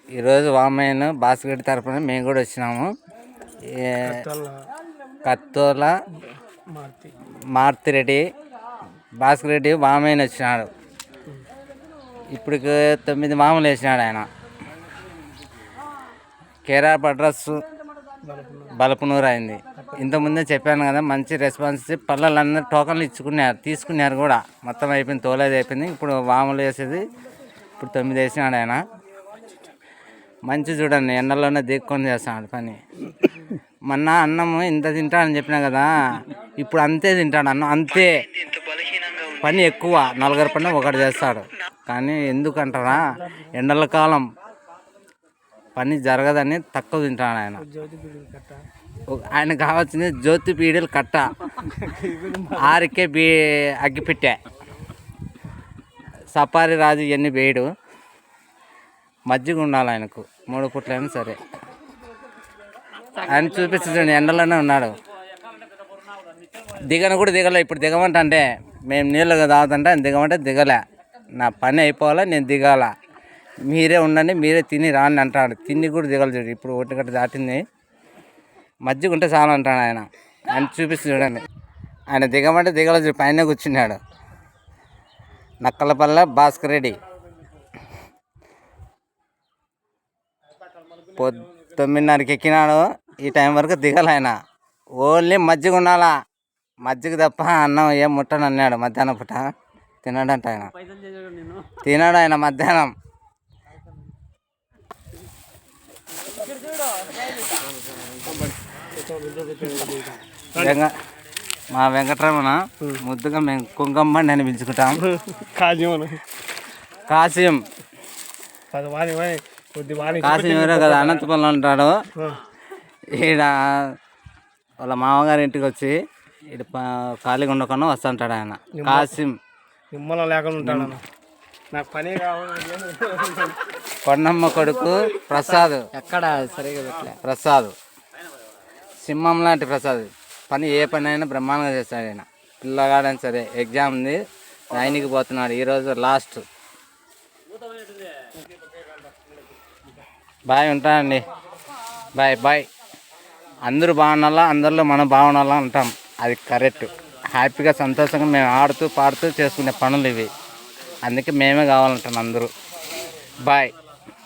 ఈరోజు వామయ్యను బాస్కెట్ తరపున మేము కూడా వచ్చినాము. కత్తోల మారుతిరెడ్డి భాస్కర్ వామయ్యను వచ్చినాడు. ఇప్పటికి 9 మామూలు వేసినాడు ఆయన. కేరాప్ అడ్రస్ బలపనూరు అయింది. ఇంతకుముందే చెప్పాను కదా, మంచి రెస్పాన్స్. పల్లెలందరూ టోకన్లు తీసుకున్నారు కూడా. మొత్తం అయిపోయింది, తోలేది అయిపోయింది. ఇప్పుడు వాములు వేసేది ఇప్పుడు 9 వేసినాడు ఆయన. మంచి చూడండి, ఎండలోనే దిక్కొని చేస్తాడు పని. మొన్న అన్నము ఇంత తింటాడని చెప్పినా కదా, ఇప్పుడు అంతే తింటాడు అన్నం, అంతే. పని ఎక్కువ, 4 పని ఒకటి చేస్తాడు. కానీ ఎందుకంటారా, ఎండల కాలం పని జరగదని తక్కువ తింటాడు ఆయన. ఆయన కావాల్సింది జ్యోతి పీడీలు కట్ట, 6కే అగ్గిపెట్టే, సపారి రాజు ఇవన్నీ వేయడు. మజ్జిగ ఉండాలి ఆయనకు 3 పూట్లైనా సరే. ఆయన చూపించండి, ఎండలోనే ఉన్నాడు. దిగను కూడా దిగలే. ఇప్పుడు దిగమంట అంటే మేము నీళ్ళు తాగుతుంటే ఆయన దిగమంటే దిగలే. నా పని అయిపోవాలా, నేను దిగాల, మీరే ఉండండి, మీరే తిని రాని అంటాడు. తిని కూడా దిగలు చూడు. ఇప్పుడు 1 గంట దాటింది, మజ్జిగ ఉంటే చాలా అంటాడు ఆయన. ఆయన చూపిస్తుంది చూడండి. ఆయన దిగమంటే దిగల చూడు, పైన కూర్చున్నాడు. నక్కలపల్లె భాస్కర్ రెడ్డి 9:30కి ఎక్కినాడు. ఈ టైం వరకు దిగల ఆయన. ఓన్లీ మజ్జిగ ఉండాలా, మజ్జిగ తప్ప అన్నం ఏం ముట్టని అన్నాడు. మధ్యాహ్నం పూట తినడంట ఆయన, తినాడు ఆయన మధ్యాహ్నం. మా వెంకటరమణ ముద్దుగా మేము కుంకమ్మండి అని పిలుచుకుంటాం. కాసిం ఎవరో కదా, అనంతపురంలో ఉంటాడు. ఈడ వాళ్ళ మామగారి ఇంటికి వచ్చి ఇటు ఖాళీగా ఉండకుండా వస్తుంటాడు ఆయన. కాసిం కొండమ్మ కొడుకు ప్రసాద్. ఎక్కడ సరిగా ప్రసాద్ సింహం లాంటి ప్రసాద్. పని ఏ పని అయినా బ్రహ్మాండంగా చేస్తాడు ఆయన. పిల్లగాడని సరే, ఎగ్జామ్ ఉంది, ఆయనకి పోతున్నాడు ఈరోజు లాస్ట్. బాయ్, ఉంటానండి. Bye bye. అందరూ బాగుండాలా, అందరిలో మనం బాగుండాలా అంటాం. అది కరెక్ట్. హ్యాపీగా సంతోషంగా మేము ఆడుతూ పాడుతూ చేసుకునే పనులు ఇవి. అందుకే మేమే కావాలంటాం అందరూ. బాయ్.